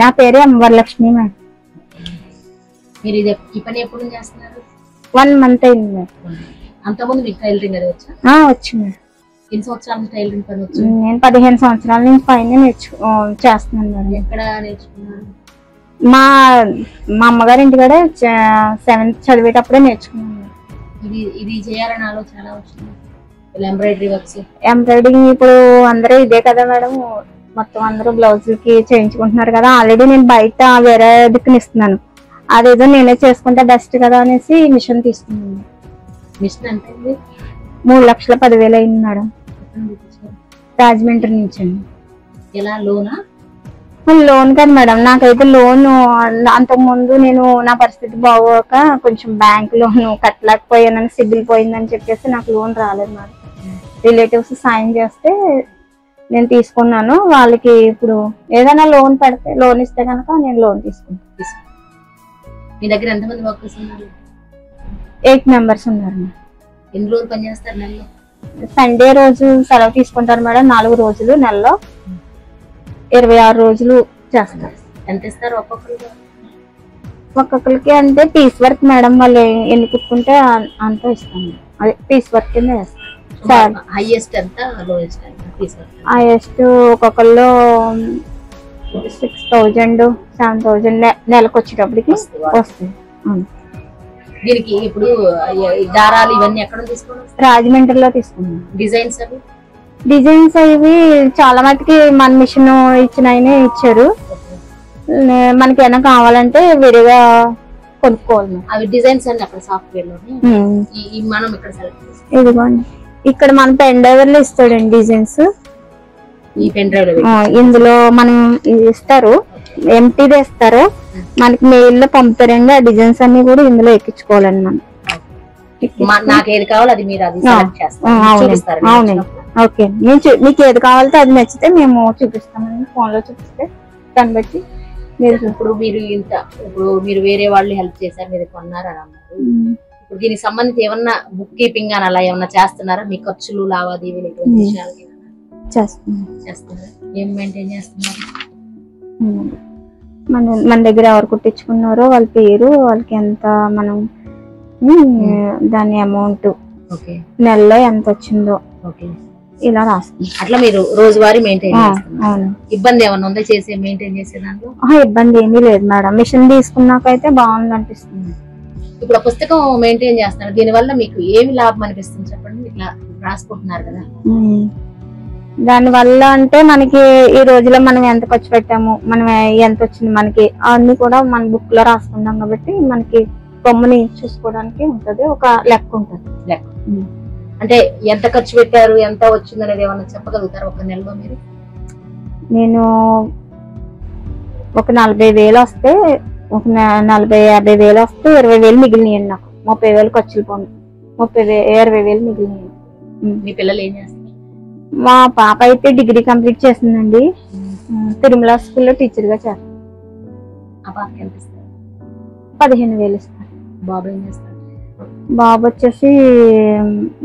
నా పేరు ఎం వరలక్ష్మి మేడం. మీరు ఈ పని ఎప్పుడు చేస్తున్నారు? 1 month అయింది మేడం. అంతకుముందు మీకు టైలరింగ్ అది వచ్చా? వచ్చు మేడం. ఎన్ని సంవత్సరాల నుంచి టైలరింగ్ పని వచ్చు? నేను 15 సంవత్సరాల నుంచి పైన చేస్తున్నాను మేడం. ఎక్కడ నేర్చుకున్నాను? మా అమ్మగారి ఇంటికాడే 7th చదివేటప్పుడే నేర్చుకున్నాను. ఇది చేయాలని ఆలోచన ఎలా వచ్చింది? ఎంబ్రాయిడరీ వర్క్స్, ఎంబ్రాయిడరింగ్ ఇప్పుడు అందరూ ఇదే కదా మేడం, మొత్తం అందరూ బ్లౌజులకి చేయించుకుంటున్నారు కదా. ఆల్రెడీ నేను బయట వేరే దిక్కుని ఇస్తున్నాను, అదేదో నేనే చేసుకుంటే బెస్ట్ కదా అనేసి మిషన్ తీసుకున్నాను. మిషన్ అంటే 3,10,000 అయింది మేడం. రాజమండ్రి నుంచి. ఎలా? లోనా? లోన్ కాదు మేడం, నాకైతే లోన్ అంతకు ముందు నేను నా పరిస్థితి బాగోక కొంచెం బ్యాంక్ లోన్ కట్టలేకపోయానని, సిబిల్ పోయిందని చెప్పేసి నాకు లోన్ రాలేదు మేడం. రిలేటివ్స్ సాయం చేస్తే నేను తీసుకున్నాను. వాళ్ళకి ఇప్పుడు ఏదైనా లోన్ పెడితే, లోన్ ఇస్తే కనుక నేను లోన్ తీసుకుంటాను. మీ దగ్గర ఎంతమంది వర్కర్స్ ఉన్నారు? 8 members ఉన్నారు. ఎన్ని రోజులు పని చేస్తారు నెలలో? సండే రోజు సెలవు తీసుకుంటారు మేడం, 4 రోజులు నెలలో, 26 రోజులు చేస్తారు. ఎంత ఇస్తారు ఒక్కొక్కరికి? అంటే పీస్ వర్క్ మేడం, వాళ్ళు ఎన్ని కుట్టుకుంటే అంత ఇస్తాను. అదే పీస్ వర్క్ కింద వేస్తారు. హైయెస్ట్ ఎంత, లోయెస్ట్ ఎంత? హైయెస్ట్ ఒక్కొక్కళ్ళు 6,000 7,000 నెలకు వచ్చేటప్పటికి వస్తాయి. దీనికి ఇప్పుడు దారాలు ఇవన్నీ ఎక్కడ తీసుకున్నాం? రాజమండ్రిలో తీసుకున్నాం. డిజైన్స్ అవి చాలా మటుకి మన మిషన్ ఇచ్చిన ఇచ్చారు. మనకి ఏమైనా కావాలంటే వేరేగా కొనుక్కోవాలి. అవి డిజైన్స్ అన్ని అక్కడ సాఫ్ట్వేర్ లో మనం ఇక్కడ సెలెక్ట్ చేస్తాం. ఇదిగోండి, ఇక్కడ మన పెన్ డ్రైవర్ లో ఇస్తాడండి డిజైన్స్. ఈ పెన్ డ్రైవర్ ఇందులో మనం ఇస్తారు, ఎంటీది ఇస్తారు, మనకి మెయిల్ లో పంపుతారండి. ఆ డిజైన్స్ అన్ని కూడా ఇందులో ఎక్కించుకోవాలండి మనం. నాకు ఏది కావాలో అది మీరు అది సెలెక్ట్ చేస్తారు. అవునండి. ఓకే, మీకు ఏది కావాలంటే అది నచ్చితే మేము చూపిస్తామండి. ఫోన్ లో చూపిస్తే దాన్ని బట్టి ఇప్పుడు మీరు వేరే వాళ్ళు హెల్ప్ చేశారు, మీరు కొన్నారు అని అన్నారు. ఇప్పుడు దీనికి సంబంధించి ఏమన్నా బుక్ కీపింగ్ అని అలా ఏమన్నా చేస్తున్నారా? మీ ఖర్చులు, లావాదేవీలు ఇటువంటి విషయాలు చేస్తున్నారా? ఏం మెయింటైన్ చేస్తున్నారు? మన దగ్గర ఎవరు కుట్టించుకున్నారో వాళ్ళ పేరు, వాళ్ళకి ఎంత, మనం దాని అమౌంట్, నెలలో ఎంత వచ్చిందో ఇలా రాస్తుంది. అట్లా మీరు రోజువారీ మెయింటైన్ చేస్తున్నారు. ఇబ్బంది ఏమన్నా ఉందా చేసే మెయింటైన్ చేసే దాంట్లో? ఇబ్బంది ఏమీ లేదు మేడం, మిషన్ తీసుకున్నాకైతే బాగుంది అనిపిస్తుంది. ఇప్పుడు పుస్తకం మెయింటైన్ చేస్తున్నారు, దీని వల్ల మీకు ఏమి లాభం అనిపిస్తుంది చెప్పండి? ఇట్లా రాసుకుంటున్నారు కదా, దాని వల్ల అంటే మనకి ఈ రోజులో మనం ఎంత ఖర్చు పెట్టాము, మనం ఎంత వచ్చింది మనకి, అన్ని కూడా మన బుక్ లో రాసుకుంటాం కాబట్టి మనకి బొమ్మని చూసుకోవడానికి ఉంటది, ఒక లెక్క ఉంటది. అంటే ఎంత ఖర్చు పెట్టారు, ఎంత వచ్చింది అనేది ఏమన్నా చెప్పగలుగుతారు ఒక నెలలో మీరు? నేను ఒక 40,000 వస్తే, ఒక 40,000-50,000 వస్తే 20,000 మిగిలినాయండి నాకు. 30,000 ఖర్చులు పోను, 20,000 మిగిలినాయి. మీ పిల్లలు ఏం చేస్తారు? మా పాప అయితే డిగ్రీ కంప్లీట్ చేసిందండి, తిరుమల స్కూల్లో టీచర్ గా చేస్తారు. ఆ పాపకి ఎంత ఇస్తారు? 15,000 ఇస్తారు. బాబు ఏం చేస్తారు? బాబు వచ్చేసి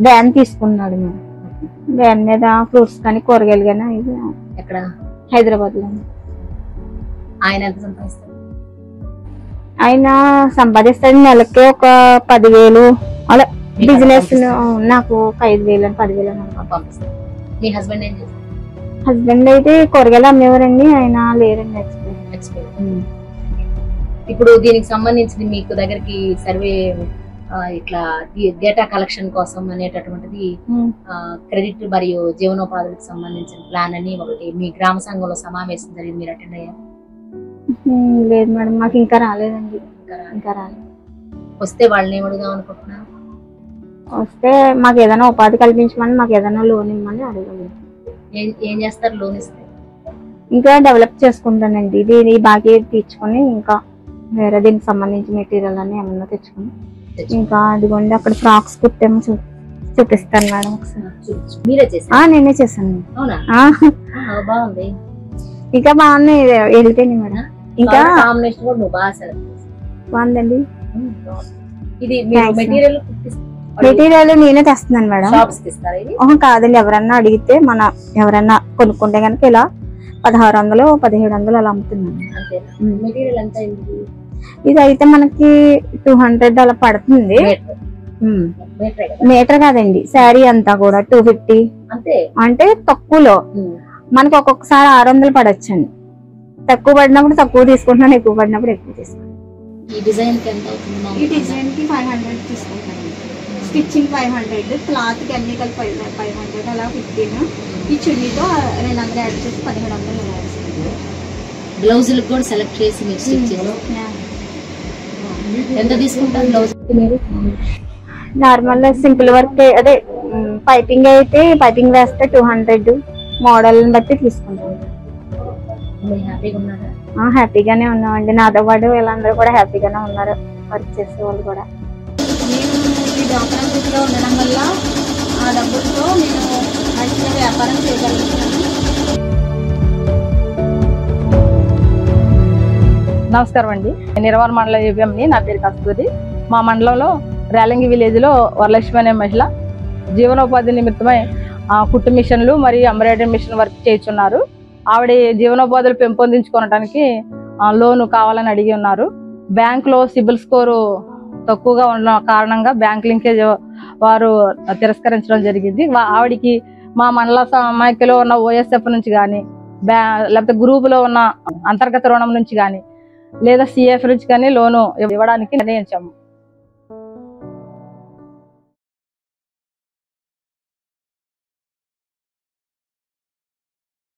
వ్యాన్ తీసుకున్నాడు. మేము వ్యాన్ మీద ఫ్రూట్స్ కానీ కూరగాయలు కానీ. ఎక్కడ? హైదరాబాద్ లో. ఆయన ఎంత సంపాదిస్తారు? ఆయన సంపాదిస్తాడు నెలకి ఒక 10,000 అలా. బిజినెస్ నాకు 5,000 అని 10,000 పంపిస్తారు. మీ హస్బెండ్ ఏం చేస్తారు? హస్బెండ్ అయితే కూరగాయలు అమ్మేవారండి, ఆయన లేరండి, ఎక్స్పైర్. ఇప్పుడు దీనికి సంబంధించి మీకు దగ్గరికి సర్వే ఇట్లా డేటా కలెక్షన్ కోసం అనేటటువంటిది క్రెడిట్ మరియు జీవనోపాధులకు సంబంధించిన ప్లాన్ అని ఒకటి మీ గ్రామ సంఘంలో సమావేశం జరిగింది, మీరు అటెండ్ అయ్యారు? లేదు మేడం, మాకు ఇంకా రాలేదండి. ఇంకా రాలేదు. వస్తే వాళ్ళని ఏమడుగుదాం అనుకుంటున్నారు? వస్తే మాకు ఏదైనా ఉపాధి కల్పించమని, మాకు ఏదైనా లోన్ ఇవ్వమని అడగాలి. ఏం చేస్తారు లోన్ ఇస్తే? ఇంకా డెవలప్ చేసుకుంటానండి, ఇది బాగా తీర్చుకొని ఇంకా వేరే దీనికి సంబంధించి మెటీరియల్ అని ఏమన్నా తెచ్చుకుని ఇంకా అదిగోండి అక్కడ ఫ్రాక్స్ కుట్టాము, చూపిస్తాను మేడం ఒకసారి. మీరే చేశారా? నేనే చేశాను. బాగుంది, ఇంకా బాగున్నాయి, వెళ్ళిపోయింది మేడం. ఇంకా బాగుందండి. ఇది మెటీరియల్ నేనే తెస్తున్నాను మేడం. కాదండి, ఎవరన్నా అడిగితే ఎవరన్నా కొనుక్కుంటే కనుక ఇలా 1600 1700 అలా అమ్ముతున్నాను. అంతేనా? మెటీరియల్ ఎంత అయింది? ఇది అయితే మనకి 200 అలా పడుతుంది. మీటర్ కాదండి, శారీ అంతా కూడా 250 అంతే. అంటే తక్కువలో మనకి ఒక్కొక్కసారి 600 పడొచ్చండి. తక్కువ పడినప్పుడు తక్కువ తీసుకుంటున్నాను, ఎక్కువ పడినప్పుడు ఎక్కువ తీసుకుంటాను. ఈ డిజైన్ కి ఎంత అవుతుంది? ఈ డిజైన్ కి 500 తీసుకుంటాను. స్టిచ్చింగ్ 500, క్లాత్ కి అన్ని కలిపి 500 అలా 15. ఈ చున్నీతో 200 యాడ్ చేసి 1700 అలా వేసుకుంటాను. బ్లౌజులకు కూడా సెలెక్ట్ చేసి మీరు స్టిచ్ చేసి ఎంత తీసుకుంటారు బ్లౌజ్ మీరు? నార్మల్ సింపుల్ వర్క్ అదే పైపింగ్ అయితే పైపింగ్ వేస్తే 200, మోడల్ బట్టి తీసుకుంటాం. హ్యాపీగా ఉన్నారా? హ్యాపీగానే ఉన్నామండి. నాతో పాటు వీళ్ళందరూ కూడా హ్యాపీగానే ఉన్నారు, వర్క్ చేసే వాళ్ళు కూడా. నేను ఈ డ్వాక్రా గ్రూప్లో ఉండడం వల్ల ఆ డబ్బులతో నేను మంచిగా వ్యాపారం చేయగలుగుతున్నాను. నమస్కారం అండి, నిర్వాణ మండల ఏపీఎంని. నా పేరు కస్తూరి. మా మండలంలో రేలంగి విలేజ్లో వరలక్ష్మి అనే మహిళ జీవనోపాధి నిమిత్తమై కుట్టు మిషన్లు మరియు ఎంబ్రాయిడరీ మిషన్ వర్క్ చేస్తున్నారు. ఆవిడ జీవనోపాధులు పెంపొందించుకోవడానికి లోను కావాలని అడిగి ఉన్నారు. బ్యాంకులో సిబిల్ స్కోరు తక్కువగా ఉన్న కారణంగా బ్యాంక్ లింకేజ్ వారు తిరస్కరించడం జరిగింది. ఆవిడికి మా మండల సమాఖ్యలో ఉన్న OSF నుంచి కానీ, లేకపోతే గ్రూపులో ఉన్న అంతర్గత రుణం నుంచి కానీ, లేదా CF నుంచి కానీ లోను ఇవ్వడానికి నిర్ణయించాము.